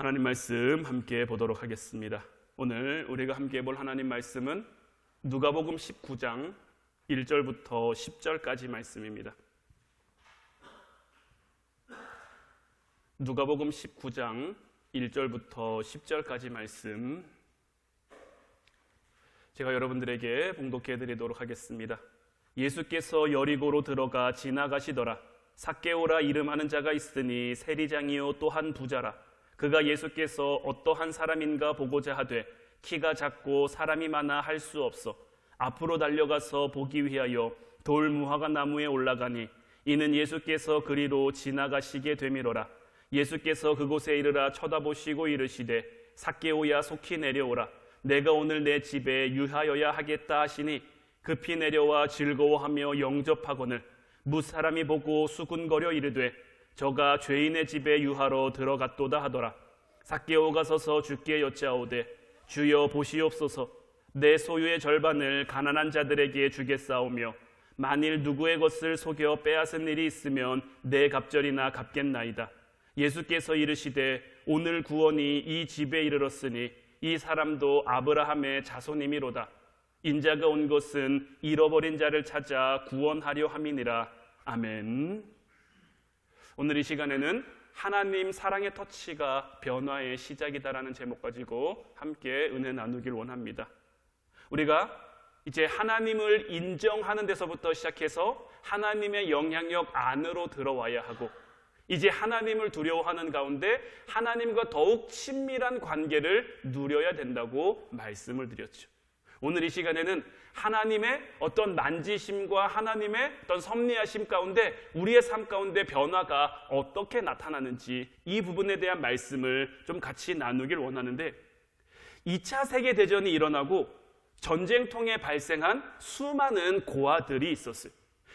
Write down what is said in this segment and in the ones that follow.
하나님 말씀 함께 보도록 하겠습니다. 오늘 우리가 함께 볼 하나님 말씀은 누가복음 19장 1절부터 10절까지 말씀입니다. 누가복음 19장 1절부터 10절까지 말씀 제가 여러분들에게 봉독해 드리도록 하겠습니다. 예수께서 여리고로 들어가 지나가시더라. 삭개오라 이름하는 자가 있으니 세리장이요 또한 부자라. 그가 예수께서 어떠한 사람인가 보고자 하되 키가 작고 사람이 많아 할 수 없어 앞으로 달려가서 보기 위하여 돌 무화과 나무에 올라가니 이는 예수께서 그리로 지나가시게 되미로라. 예수께서 그곳에 이르러 쳐다보시고 이르시되 삭개오야 속히 내려오라. 내가 오늘 내 집에 유하여야 하겠다 하시니 급히 내려와 즐거워하며 영접하거늘 무사람이 보고 수군거려 이르되 저가 죄인의 집에 유하러 들어갔도다 하더라. 삭개오가 서서 주께 여짜오되 주여 보시옵소서 내 소유의 절반을 가난한 자들에게 주겠사오며 만일 누구의 것을 속여 빼앗은 일이 있으면 내 갑절이나 갚겠나이다. 예수께서 이르시되 오늘 구원이 이 집에 이르렀으니 이 사람도 아브라함의 자손이미로다. 인자가 온 것은 잃어버린 자를 찾아 구원하려 함이니라. 아멘. 오늘 이 시간에는 하나님 사랑의 터치가 변화의 시작이다라는 제목 가지고 함께 은혜 나누길 원합니다. 우리가 이제 하나님을 인정하는 데서부터 시작해서 하나님의 영향력 안으로 들어와야 하고 이제 하나님을 두려워하는 가운데 하나님과 더욱 친밀한 관계를 누려야 된다고 말씀을 드렸죠. 오늘 이 시간에는 하나님의 어떤 만지심과 하나님의 어떤 섭리하심 가운데 우리의 삶 가운데 변화가 어떻게 나타나는지 이 부분에 대한 말씀을 좀 같이 나누길 원하는데 2차 세계대전이 일어나고 전쟁 통해 발생한 수많은 고아들이 있었어요.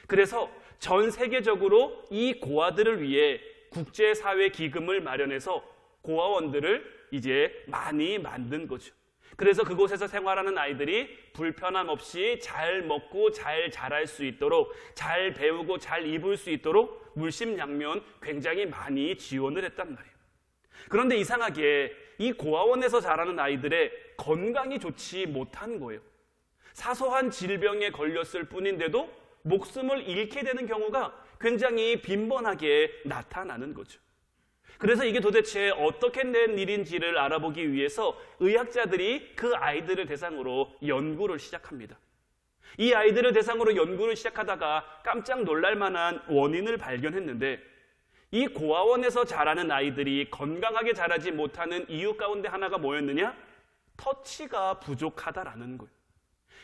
그래서 전 세계적으로 이 고아들을 위해 국제사회 기금을 마련해서 고아원들을 이제 많이 만든 거죠. 그래서 그곳에서 생활하는 아이들이 불편함 없이 잘 먹고 잘 자랄 수 있도록 잘 배우고 잘 입을 수 있도록 물심양면 굉장히 많이 지원을 했단 말이에요. 그런데 이상하게 이 고아원에서 자라는 아이들의 건강이 좋지 못한 거예요. 사소한 질병에 걸렸을 뿐인데도 목숨을 잃게 되는 경우가 굉장히 빈번하게 나타나는 거죠. 그래서 이게 도대체 어떻게 된 일인지를 알아보기 위해서 의학자들이 그 아이들을 대상으로 연구를 시작합니다. 이 아이들을 대상으로 연구를 시작하다가 깜짝 놀랄 만한 원인을 발견했는데 이 고아원에서 자라는 아이들이 건강하게 자라지 못하는 이유 가운데 하나가 뭐였느냐? 터치가 부족하다라는 거예요.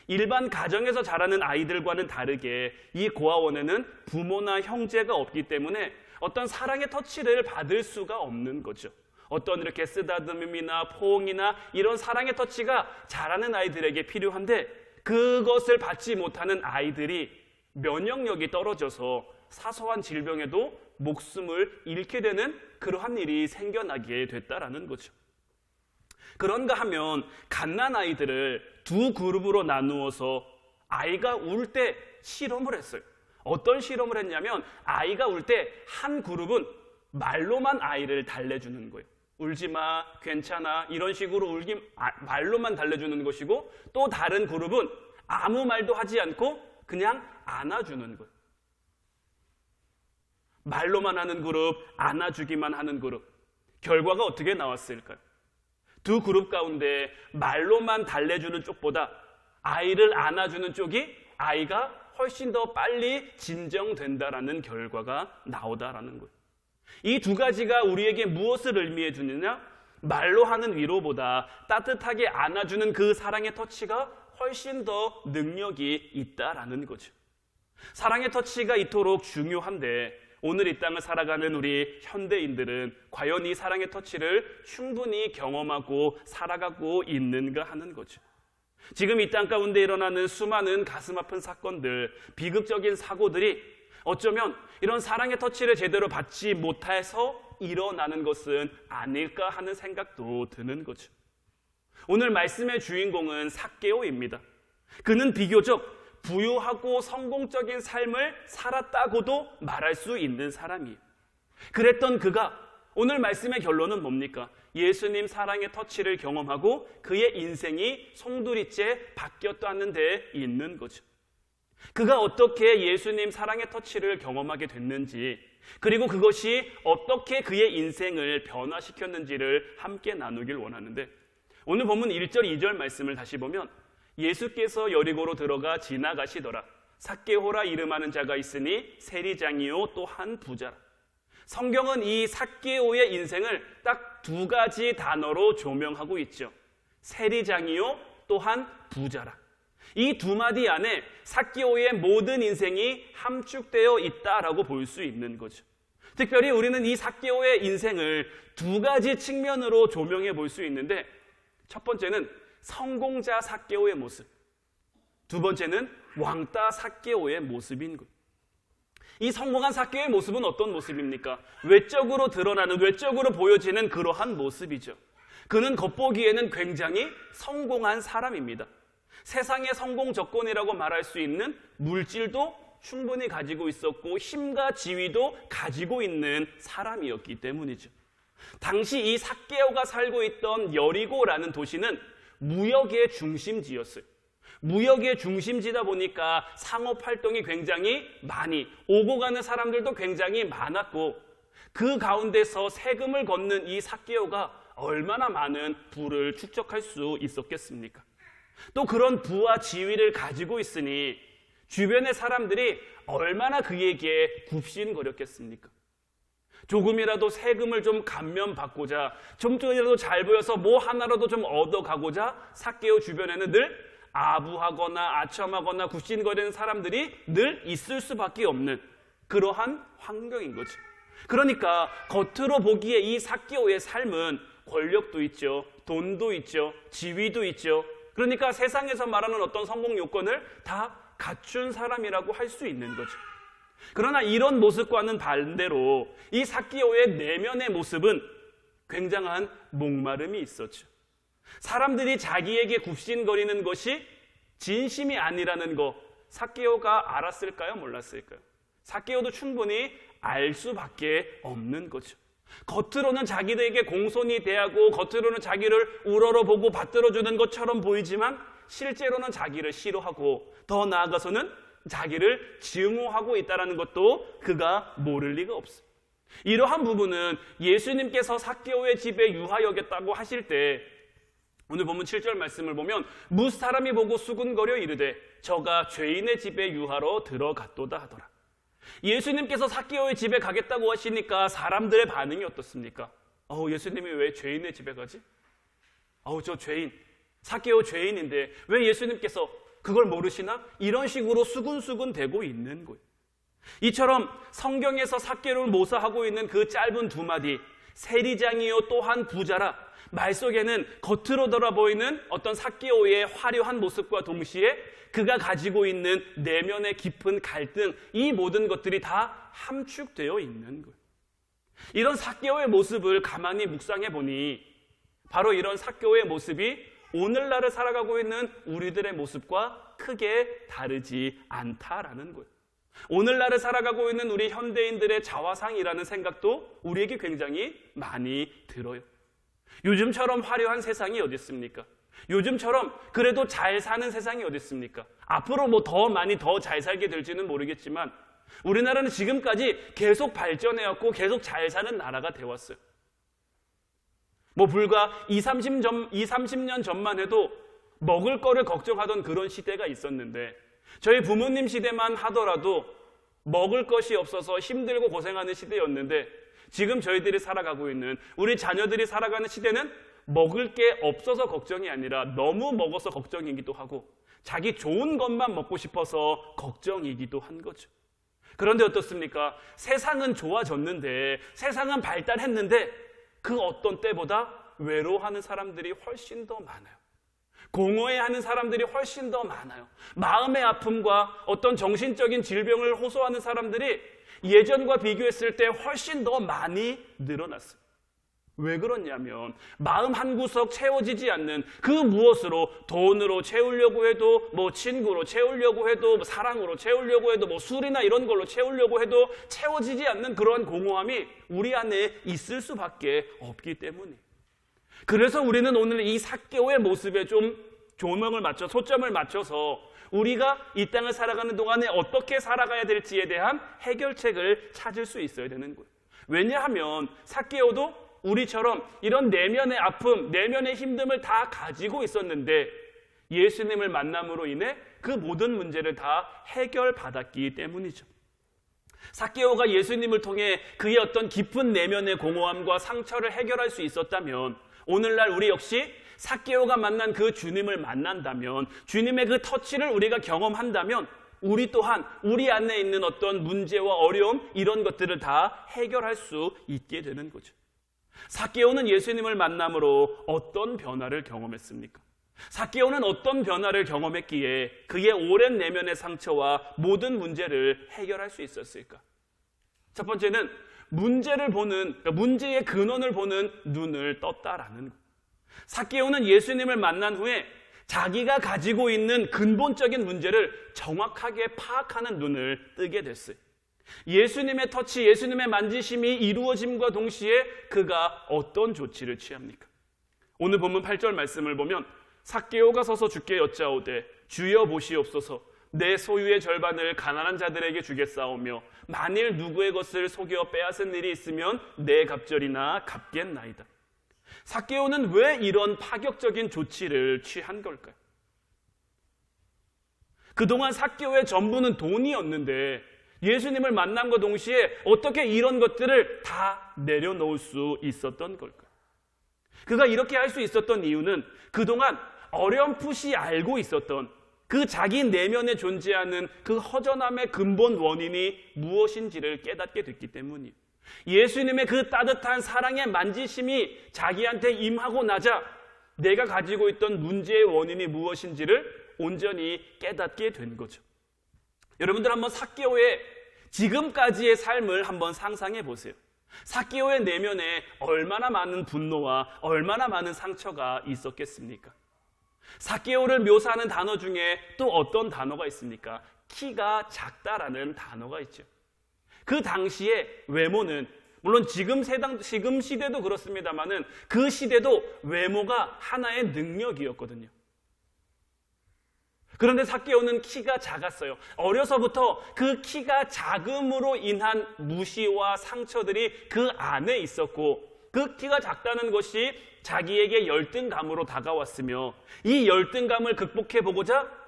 일반 가정에서 자라는 아이들과는 다르게 이 고아원에는 부모나 형제가 없기 때문에 어떤 사랑의 터치를 받을 수가 없는 거죠. 어떤 이렇게 쓰다듬음이나 포옹이나 이런 사랑의 터치가 자라는 아이들에게 필요한데 그것을 받지 못하는 아이들이 면역력이 떨어져서 사소한 질병에도 목숨을 잃게 되는 그러한 일이 생겨나게 됐다라는 거죠. 그런가 하면 갓난아이들을 두 그룹으로 나누어서 아이가 울 때 실험을 했어요. 어떤 실험을 했냐면 아이가 울 때 한 그룹은 말로만 아이를 달래주는 거예요. 울지 마, 괜찮아 이런 식으로 말로만 달래주는 것이고 또 다른 그룹은 아무 말도 하지 않고 그냥 안아주는 거예요. 말로만 하는 그룹, 안아주기만 하는 그룹. 결과가 어떻게 나왔을까요? 두 그룹 가운데 말로만 달래주는 쪽보다 아이를 안아주는 쪽이 아이가 훨씬 더 빨리 진정된다라는 결과가 나오다라는 거예요. 이 두 가지가 우리에게 무엇을 의미해 주느냐? 말로 하는 위로보다 따뜻하게 안아주는 그 사랑의 터치가 훨씬 더 능력이 있다라는 거죠. 사랑의 터치가 이토록 중요한데 오늘 이 땅을 살아가는 우리 현대인들은 과연 이 사랑의 터치를 충분히 경험하고 살아가고 있는가 하는 거죠. 지금 이 땅 가운데 일어나는 수많은 가슴 아픈 사건들, 비극적인 사고들이 어쩌면 이런 사랑의 터치를 제대로 받지 못해서 일어나는 것은 아닐까 하는 생각도 드는 거죠. 오늘 말씀의 주인공은 삭개오입니다. 그는 비교적 부유하고 성공적인 삶을 살았다고도 말할 수 있는 사람이에요. 그랬던 그가 오늘 말씀의 결론은 뭡니까? 예수님 사랑의 터치를 경험하고 그의 인생이 송두리째 바뀌었다는 데 있는 거죠. 그가 어떻게 예수님 사랑의 터치를 경험하게 됐는지, 그리고 그것이 어떻게 그의 인생을 변화시켰는지를 함께 나누길 원하는데, 오늘 본문 1절 2절 말씀을 다시 보면 예수께서 여리고로 들어가 지나가시더라. 삭개오라 이름하는 자가 있으니 세리장이요 또한 부자라. 성경은 이 삭개오의 인생을 딱 두 가지 단어로 조명하고 있죠. 세리장이요 또한 부자라. 이 두 마디 안에 삭개오의 모든 인생이 함축되어 있다라고 볼 수 있는 거죠. 특별히 우리는 이 삭개오의 인생을 두 가지 측면으로 조명해 볼 수 있는데, 첫 번째는 성공자 삭개오의 모습, 두 번째는 왕따 삭개오의 모습인 것. 이 성공한 삭개오의 모습은 어떤 모습입니까? 외적으로 드러나는, 외적으로 보여지는 그러한 모습이죠. 그는 겉보기에는 굉장히 성공한 사람입니다. 세상의 성공 조건이라고 말할 수 있는 물질도 충분히 가지고 있었고 힘과 지위도 가지고 있는 사람이었기 때문이죠. 당시 이 삭개오가 살고 있던 여리고라는 도시는 무역의 중심지였어요. 무역의 중심지다 보니까 상업활동이 굉장히 많이, 오고 가는 사람들도 굉장히 많았고, 그 가운데서 세금을 걷는 이 삭개오가 얼마나 많은 부를 축적할 수 있었겠습니까? 또 그런 부와 지위를 가지고 있으니 주변의 사람들이 얼마나 그에게 굽신거렸겠습니까? 조금이라도 세금을 좀 감면받고자, 좀이라도 잘 보여서 뭐 하나라도 좀 얻어가고자 삭개오 주변에는 늘 아부하거나 아첨하거나 굽신거리는 사람들이 늘 있을 수밖에 없는 그러한 환경인 거죠. 그러니까 겉으로 보기에 이 삭개오의 삶은 권력도 있죠, 돈도 있죠, 지위도 있죠. 그러니까 세상에서 말하는 어떤 성공 요건을 다 갖춘 사람이라고 할 수 있는 거죠. 그러나 이런 모습과는 반대로 이 삭개오의 내면의 모습은 굉장한 목마름이 있었죠. 사람들이 자기에게 굽신거리는 것이 진심이 아니라는 거 삭개오가 알았을까요? 몰랐을까요? 삭개오도 충분히 알 수밖에 없는 거죠. 겉으로는 자기들에게 공손히 대하고 겉으로는 자기를 우러러보고 받들어주는 것처럼 보이지만 실제로는 자기를 싫어하고 더 나아가서는 자기를 증오하고 있다는 것도 그가 모를 리가 없어요. 이러한 부분은 예수님께서 삭개오의 집에 유하여겼다고 하실 때 오늘 본문 7절 말씀을 보면 뭇 사람이 보고 수군거려 이르되 저가 죄인의 집에 유하러 들어갔도다 하더라. 예수님께서 삭개오의 집에 가겠다고 하시니까 사람들의 반응이 어떻습니까? 예수님이 왜 죄인의 집에 가지? 저 죄인, 삭개오 죄인인데 왜 예수님께서 그걸 모르시나? 이런 식으로 수군수군 대고 있는 거예요. 이처럼 성경에서 삭개오를 모사하고 있는 그 짧은 두 마디, 세리장이요 또한 부자라, 말 속에는 겉으로 돌아보이는 어떤 삭개오의 화려한 모습과 동시에 그가 가지고 있는 내면의 깊은 갈등, 이 모든 것들이 다 함축되어 있는 거예요. 이런 삭개오의 모습을 가만히 묵상해 보니 바로 이런 삭개오의 모습이 오늘날을 살아가고 있는 우리들의 모습과 크게 다르지 않다라는 거예요. 오늘날을 살아가고 있는 우리 현대인들의 자화상이라는 생각도 우리에게 굉장히 많이 들어요. 요즘처럼 화려한 세상이 어디 있습니까? 요즘처럼 그래도 잘 사는 세상이 어디 있습니까? 앞으로 뭐 더 많이 더 잘 살게 될지는 모르겠지만 우리나라는 지금까지 계속 발전해왔고 계속 잘 사는 나라가 되었어요. 뭐 불과 30년 전만 해도 먹을 거를 걱정하던 그런 시대가 있었는데 저희 부모님 시대만 하더라도 먹을 것이 없어서 힘들고 고생하는 시대였는데 지금 저희들이 살아가고 있는 우리 자녀들이 살아가는 시대는 먹을 게 없어서 걱정이 아니라 너무 먹어서 걱정이기도 하고 자기 좋은 것만 먹고 싶어서 걱정이기도 한 거죠. 그런데 어떻습니까? 세상은 좋아졌는데 세상은 발달했는데 그 어떤 때보다 외로워하는 사람들이 훨씬 더 많아요. 공허해하는 사람들이 훨씬 더 많아요. 마음의 아픔과 어떤 정신적인 질병을 호소하는 사람들이 예전과 비교했을 때 훨씬 더 많이 늘어났어요. 왜 그러냐면 마음 한구석 채워지지 않는 그 무엇으로 돈으로 채우려고 해도 뭐 친구로 채우려고 해도 뭐 사랑으로 채우려고 해도 뭐 술이나 이런 걸로 채우려고 해도 채워지지 않는 그러한 공허함이 우리 안에 있을 수밖에 없기 때문이에요. 그래서 우리는 오늘 이 삭개오의 모습에 좀 초점을 맞춰서 우리가 이 땅을 살아가는 동안에 어떻게 살아가야 될지에 대한 해결책을 찾을 수 있어야 되는 거예요. 왜냐하면 삭개오도 우리처럼 이런 내면의 아픔, 내면의 힘듦을 다 가지고 있었는데 예수님을 만남으로 인해 그 모든 문제를 다 해결받았기 때문이죠. 삭개오가 예수님을 통해 그의 어떤 깊은 내면의 공허함과 상처를 해결할 수 있었다면 오늘날 우리 역시 삭개오가 만난 그 주님을 만난다면, 주님의 그 터치를 우리가 경험한다면 우리 또한 우리 안에 있는 어떤 문제와 어려움, 이런 것들을 다 해결할 수 있게 되는 거죠. 삭개오는 예수님을 만남으로 어떤 변화를 경험했습니까? 삭개오는 어떤 변화를 경험했기에 그의 오랜 내면의 상처와 모든 문제를 해결할 수 있었을까? 첫 번째는 문제의 근원을 보는 눈을 떴다라는 것. 삭개오는 예수님을 만난 후에 자기가 가지고 있는 근본적인 문제를 정확하게 파악하는 눈을 뜨게 됐어요. 예수님의 터치, 예수님의 만지심이 이루어짐과 동시에 그가 어떤 조치를 취합니까? 오늘 본문 8절 말씀을 보면 삭개오가 서서 주께 여짜오되 주여 보시옵소서, 내 소유의 절반을 가난한 자들에게 주겠사오며 만일 누구의 것을 속여 빼앗은 일이 있으면 내 갑절이나 갚겠나이다. 삭개오는 왜 이런 파격적인 조치를 취한 걸까요? 그동안 삭개오의 전부는 돈이었는데 예수님을 만남과 동시에 어떻게 이런 것들을 다 내려놓을 수 있었던 걸까요? 그가 이렇게 할 수 있었던 이유는 그동안 어렴풋이 알고 있었던 그 자기 내면에 존재하는 그 허전함의 근본 원인이 무엇인지를 깨닫게 됐기 때문이에요. 예수님의 그 따뜻한 사랑의 만지심이 자기한테 임하고 나자 내가 가지고 있던 문제의 원인이 무엇인지를 온전히 깨닫게 된 거죠. 여러분들 한번 삭개오의 지금까지의 삶을 한번 상상해 보세요. 삭개오의 내면에 얼마나 많은 분노와 얼마나 많은 상처가 있었겠습니까? 삭개오를 묘사하는 단어 중에 또 어떤 단어가 있습니까? 키가 작다라는 단어가 있죠. 그 당시에 외모는 물론 지금 시대도 그렇습니다만은 그 시대도 외모가 하나의 능력이었거든요. 그런데 삭개오는 키가 작았어요. 어려서부터 그 키가 작음으로 인한 무시와 상처들이 그 안에 있었고 그 키가 작다는 것이 자기에게 열등감으로 다가왔으며 이 열등감을 극복해보고자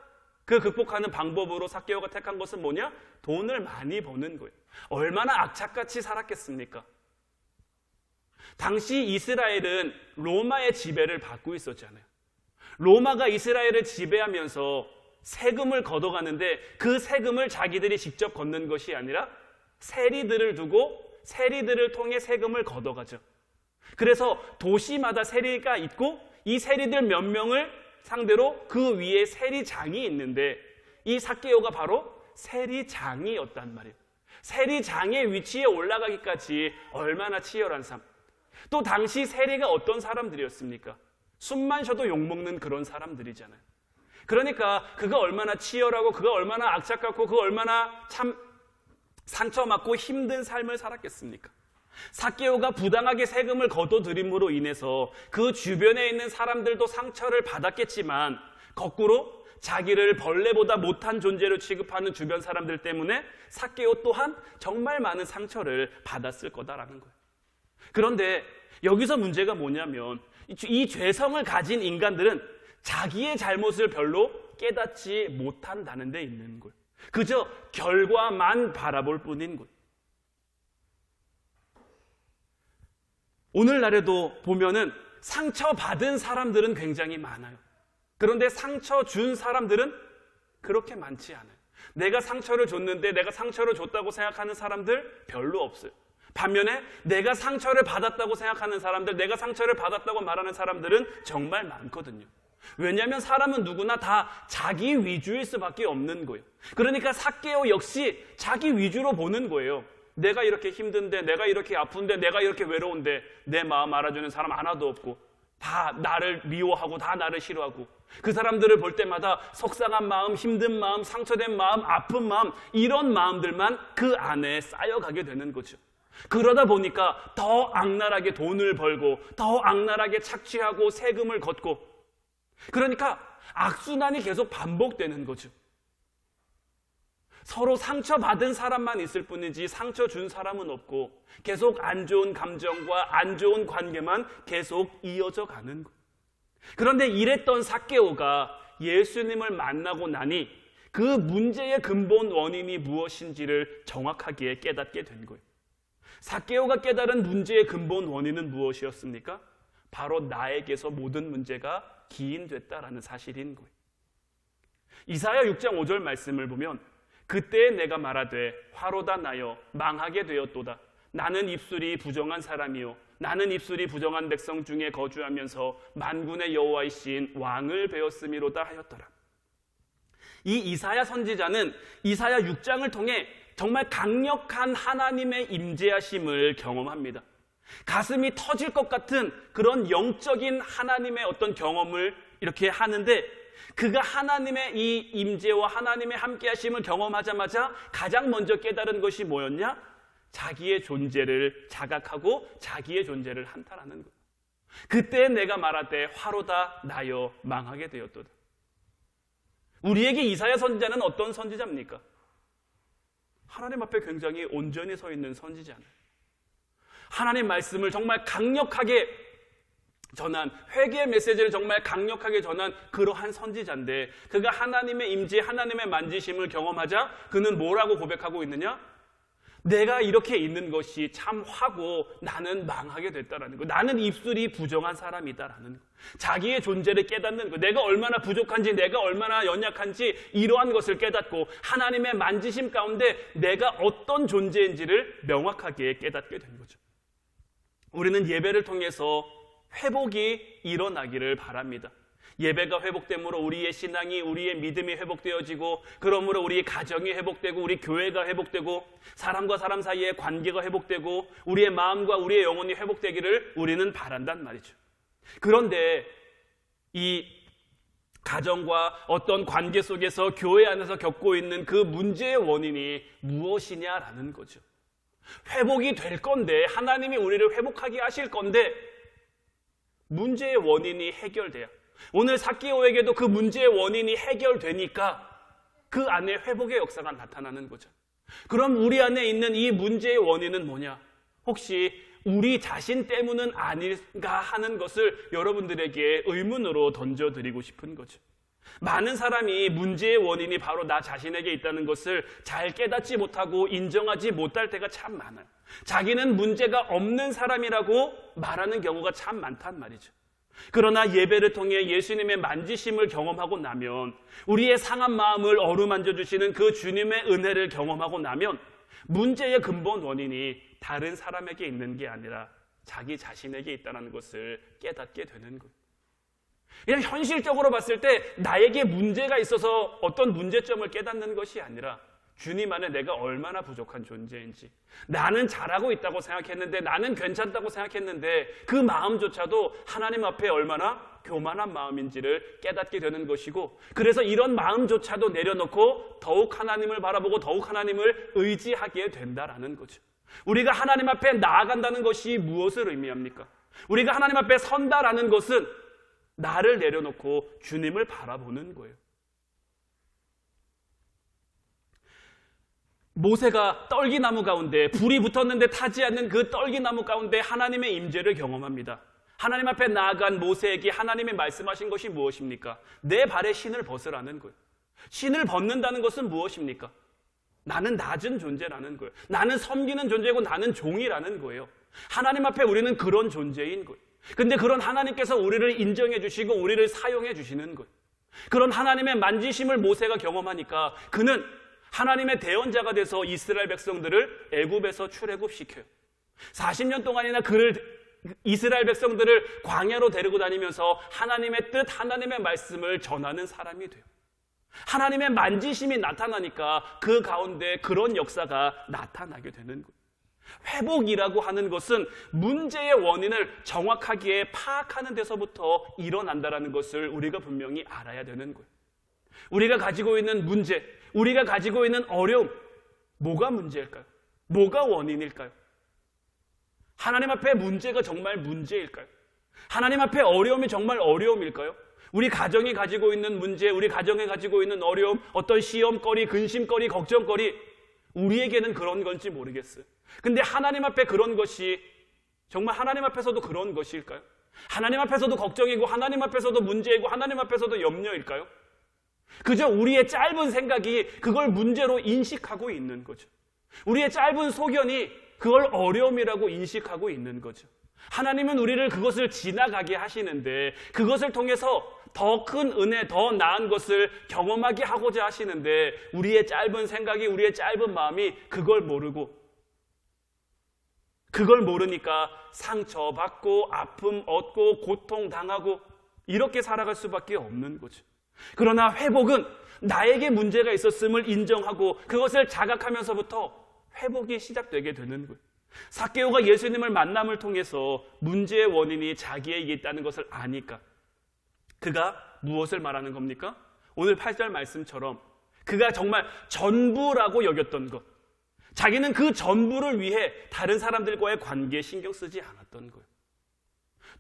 그 극복하는 방법으로 삭개오가 택한 것은 뭐냐? 돈을 많이 버는 거예요. 얼마나 악착같이 살았겠습니까? 당시 이스라엘은 로마의 지배를 받고 있었잖아요. 로마가 이스라엘을 지배하면서 세금을 걷어가는데 그 세금을 자기들이 직접 걷는 것이 아니라 세리들을 두고 세리들을 통해 세금을 걷어가죠. 그래서 도시마다 세리가 있고 이 세리들 몇 명을 상대로 그 위에 세리장이 있는데 이 삭개오가 바로 세리장이었단 말이에요. 세리장의 위치에 올라가기까지 얼마나 치열한 삶. 또 당시 세리가 어떤 사람들이었습니까? 숨만 쉬어도 욕먹는 그런 사람들이잖아요. 그러니까 그가 얼마나 치열하고 그가 얼마나 악착같고 그가 얼마나 참 상처받고 힘든 삶을 살았겠습니까? 삭개오가 부당하게 세금을 거둬들임으로 인해서 그 주변에 있는 사람들도 상처를 받았겠지만 거꾸로 자기를 벌레보다 못한 존재로 취급하는 주변 사람들 때문에 삭개오 또한 정말 많은 상처를 받았을 거다라는 거예요. 그런데 여기서 문제가 뭐냐면 이 죄성을 가진 인간들은 자기의 잘못을 별로 깨닫지 못한다는 데 있는 거예요. 그저 결과만 바라볼 뿐인 거예요. 오늘날에도 보면은 상처받은 사람들은 굉장히 많아요. 그런데 상처 준 사람들은 그렇게 많지 않아요. 내가 상처를 줬는데 내가 상처를 줬다고 생각하는 사람들 별로 없어요. 반면에 내가 상처를 받았다고 생각하는 사람들, 내가 상처를 받았다고 말하는 사람들은 정말 많거든요. 왜냐하면 사람은 누구나 다 자기 위주일 수밖에 없는 거예요. 그러니까 삭개오 역시 자기 위주로 보는 거예요. 내가 이렇게 힘든데, 내가 이렇게 아픈데, 내가 이렇게 외로운데 내 마음 알아주는 사람 하나도 없고 다 나를 미워하고 다 나를 싫어하고 그 사람들을 볼 때마다 속상한 마음, 힘든 마음, 상처된 마음, 아픈 마음 이런 마음들만 그 안에 쌓여가게 되는 거죠. 그러다 보니까 더 악랄하게 돈을 벌고 더 악랄하게 착취하고 세금을 걷고, 그러니까 악순환이 계속 반복되는 거죠. 서로 상처받은 사람만 있을 뿐이지 상처 준 사람은 없고 계속 안 좋은 감정과 안 좋은 관계만 계속 이어져 가는 거예요. 그런데 이랬던 삭개오가 예수님을 만나고 나니 그 문제의 근본 원인이 무엇인지를 정확하게 깨닫게 된 거예요. 삭개오가 깨달은 문제의 근본 원인은 무엇이었습니까? 바로 나에게서 모든 문제가 기인됐다라는 사실인 거예요. 이사야 6장 5절 말씀을 보면 그때 내가 말하되 화로다 나여 망하게 되었도다. 나는 입술이 부정한 사람이요 나는 입술이 부정한 백성 중에 거주하면서 만군의 여호와이신 왕을 배웠음이로다 하였더라. 이 이사야 선지자는 이사야 6장을 통해 정말 강력한 하나님의 임재하심을 경험합니다. 가슴이 터질 것 같은 그런 영적인 하나님의 어떤 경험을 이렇게 하는데, 그가 하나님의 이 임재와 하나님의 함께하심을 경험하자마자 가장 먼저 깨달은 것이 뭐였냐? 자기의 존재를 자각하고 자기의 존재를 한탄하는 거예요. 그때 내가 말하되 화로다 나여 망하게 되었도다. 우리에게 이사야 선지자는 어떤 선지자입니까? 하나님 앞에 굉장히 온전히 서 있는 선지자는, 하나님 말씀을 정말 강력하게 전한, 회개의 메시지를 정말 강력하게 전한 그러한 선지자인데, 그가 하나님의 임재, 하나님의 만지심을 경험하자 그는 뭐라고 고백하고 있느냐? 내가 이렇게 있는 것이 참 화고 나는 망하게 됐다라는 거. 나는 입술이 부정한 사람이다라는 거. 자기의 존재를 깨닫는 거. 내가 얼마나 부족한지, 내가 얼마나 연약한지 이러한 것을 깨닫고 하나님의 만지심 가운데 내가 어떤 존재인지를 명확하게 깨닫게 된 거죠. 우리는 예배를 통해서 회복이 일어나기를 바랍니다. 예배가 회복됨으로 우리의 신앙이, 우리의 믿음이 회복되어지고, 그러므로 우리의 가정이 회복되고, 우리 교회가 회복되고, 사람과 사람 사이의 관계가 회복되고, 우리의 마음과 우리의 영혼이 회복되기를 우리는 바란단 말이죠. 그런데 이 가정과 어떤 관계 속에서 교회 안에서 겪고 있는 그 문제의 원인이 무엇이냐라는 거죠. 회복이 될 건데, 하나님이 우리를 회복하게 하실 건데 문제의 원인이 해결돼야, 오늘 삭개오에게도 그 문제의 원인이 해결되니까 그 안에 회복의 역사가 나타나는 거죠. 그럼 우리 안에 있는 이 문제의 원인은 뭐냐? 혹시 우리 자신 때문은 아닐까 하는 것을 여러분들에게 의문으로 던져드리고 싶은 거죠. 많은 사람이 문제의 원인이 바로 나 자신에게 있다는 것을 잘 깨닫지 못하고 인정하지 못할 때가 참 많아요. 자기는 문제가 없는 사람이라고 말하는 경우가 참 많단 말이죠. 그러나 예배를 통해 예수님의 만지심을 경험하고 나면, 우리의 상한 마음을 어루만져 주시는 그 주님의 은혜를 경험하고 나면 문제의 근본 원인이 다른 사람에게 있는 게 아니라 자기 자신에게 있다는 것을 깨닫게 되는 거예요. 그냥 현실적으로 봤을 때 나에게 문제가 있어서 어떤 문제점을 깨닫는 것이 아니라 주님 안에 내가 얼마나 부족한 존재인지, 나는 잘하고 있다고 생각했는데, 나는 괜찮다고 생각했는데 그 마음조차도 하나님 앞에 얼마나 교만한 마음인지를 깨닫게 되는 것이고, 그래서 이런 마음조차도 내려놓고 더욱 하나님을 바라보고 더욱 하나님을 의지하게 된다라는 거죠. 우리가 하나님 앞에 나아간다는 것이 무엇을 의미합니까? 우리가 하나님 앞에 선다라는 것은 나를 내려놓고 주님을 바라보는 거예요. 모세가 떨기나무 가운데, 불이 붙었는데 타지 않는 그 떨기나무 가운데 하나님의 임재를 경험합니다. 하나님 앞에 나아간 모세에게 하나님이 말씀하신 것이 무엇입니까? 내 발에 신을 벗으라는 거예요. 신을 벗는다는 것은 무엇입니까? 나는 낮은 존재라는 거예요. 나는 섬기는 존재고 나는 종이라는 거예요. 하나님 앞에 우리는 그런 존재인 거예요. 근데 그런 하나님께서 우리를 인정해 주시고 우리를 사용해 주시는 거예요. 그런 하나님의 만지심을 모세가 경험하니까 그는 하나님의 대언자가 돼서 이스라엘 백성들을 애굽에서 출애굽시켜요. 40년 동안이나 이스라엘 백성들을 광야로 데리고 다니면서 하나님의 뜻, 하나님의 말씀을 전하는 사람이 돼요. 하나님의 만지심이 나타나니까 그 가운데 그런 역사가 나타나게 되는 거예요. 회복이라고 하는 것은 문제의 원인을 정확하게 파악하는 데서부터 일어난다는 것을 우리가 분명히 알아야 되는 거예요. 우리가 가지고 있는 문제, 우리가 가지고 있는 어려움, 뭐가 문제일까요? 뭐가 원인일까요? 하나님 앞에 문제가 정말 문제일까요? 하나님 앞에 어려움이 정말 어려움일까요? 우리 가정이 가지고 있는 문제, 우리 가정에 가지고 있는 어려움, 어떤 시험거리, 근심거리, 걱정거리, 우리에게는 그런 건지 모르겠어요. 근데 하나님 앞에 그런 것이 정말 하나님 앞에서도 그런 것일까요? 하나님 앞에서도 걱정이고 하나님 앞에서도 문제이고 하나님 앞에서도 염려일까요? 그저 우리의 짧은 생각이 그걸 문제로 인식하고 있는 거죠. 우리의 짧은 소견이 그걸 어려움이라고 인식하고 있는 거죠. 하나님은 우리를 그것을 지나가게 하시는데 그것을 통해서 더 큰 은혜, 더 나은 것을 경험하게 하고자 하시는데 우리의 짧은 생각이, 우리의 짧은 마음이 그걸 모르고, 그걸 모르니까 상처받고 아픔 얻고 고통당하고 이렇게 살아갈 수밖에 없는 거죠. 그러나 회복은 나에게 문제가 있었음을 인정하고 그것을 자각하면서부터 회복이 시작되게 되는 거예요. 삭개오가 예수님을 만남을 통해서 문제의 원인이 자기에게 있다는 것을 아니까 그가 무엇을 말하는 겁니까? 오늘 8절 말씀처럼 그가 정말 전부라고 여겼던 것, 자기는 그 전부를 위해 다른 사람들과의 관계에 신경 쓰지 않았던 거예요.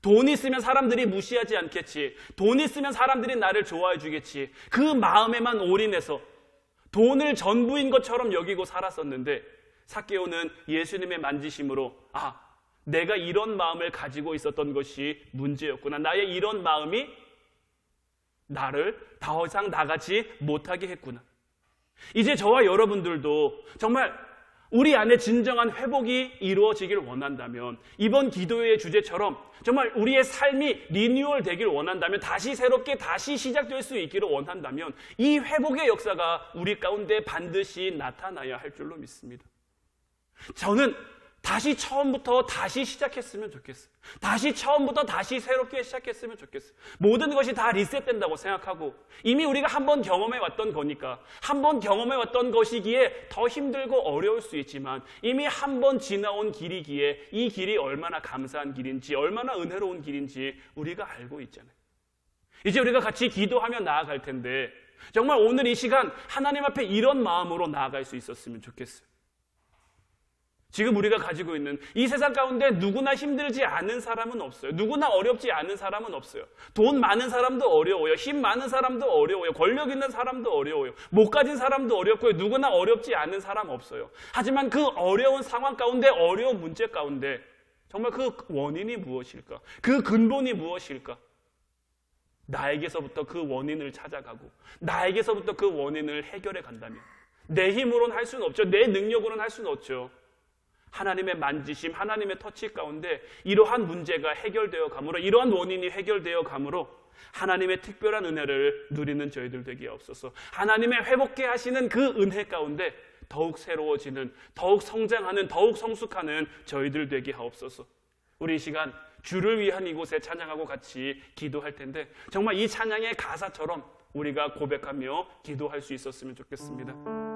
돈 있으면 사람들이 무시하지 않겠지, 돈 있으면 사람들이 나를 좋아해 주겠지, 그 마음에만 올인해서 돈을 전부인 것처럼 여기고 살았었는데 삭개오는 예수님의 만지심으로 내가 이런 마음을 가지고 있었던 것이 문제였구나, 나의 이런 마음이 나를 더 이상 나가지 못하게 했구나. 이제 저와 여러분들도 정말 우리 안에 진정한 회복이 이루어지길 원한다면, 이번 기도의 주제처럼 정말 우리의 삶이 리뉴얼 되길 원한다면, 다시 새롭게 다시 시작될 수 있기를 원한다면 이 회복의 역사가 우리 가운데 반드시 나타나야 할 줄로 믿습니다. 저는 다시 처음부터 다시 시작했으면 좋겠어요. 다시 처음부터 다시 새롭게 시작했으면 좋겠어요. 모든 것이 다 리셋된다고 생각하고 이미 우리가 한번 경험해왔던 거니까, 한번 경험해왔던 것이기에 더 힘들고 어려울 수 있지만 이미 한번 지나온 길이기에 이 길이 얼마나 감사한 길인지, 얼마나 은혜로운 길인지 우리가 알고 있잖아요. 이제 우리가 같이 기도하며 나아갈 텐데 정말 오늘 이 시간 하나님 앞에 이런 마음으로 나아갈 수 있었으면 좋겠어요. 지금 우리가 가지고 있는 이 세상 가운데 누구나 힘들지 않은 사람은 없어요. 누구나 어렵지 않은 사람은 없어요. 돈 많은 사람도 어려워요. 힘 많은 사람도 어려워요. 권력 있는 사람도 어려워요. 못 가진 사람도 어렵고요. 누구나 어렵지 않은 사람 없어요. 하지만 그 어려운 상황 가운데, 어려운 문제 가운데 정말 그 원인이 무엇일까? 그 근본이 무엇일까? 나에게서부터 그 원인을 찾아가고 나에게서부터 그 원인을 해결해 간다면, 내 힘으로는 할 수는 없죠. 내 능력으로는 할 수는 없죠. 하나님의 만지심, 하나님의 터치 가운데 이러한 문제가 해결되어 가므로, 이러한 원인이 해결되어 가므로 하나님의 특별한 은혜를 누리는 저희들 되게 없어서, 하나님의 회복케 하시는 그 은혜 가운데 더욱 새로워지는, 더욱 성장하는, 더욱 성숙하는 저희들 되게 하옵소서. 우리 이 시간 주를 위한 이곳에 찬양하고 같이 기도할 텐데 정말 이 찬양의 가사처럼 우리가 고백하며 기도할 수 있었으면 좋겠습니다.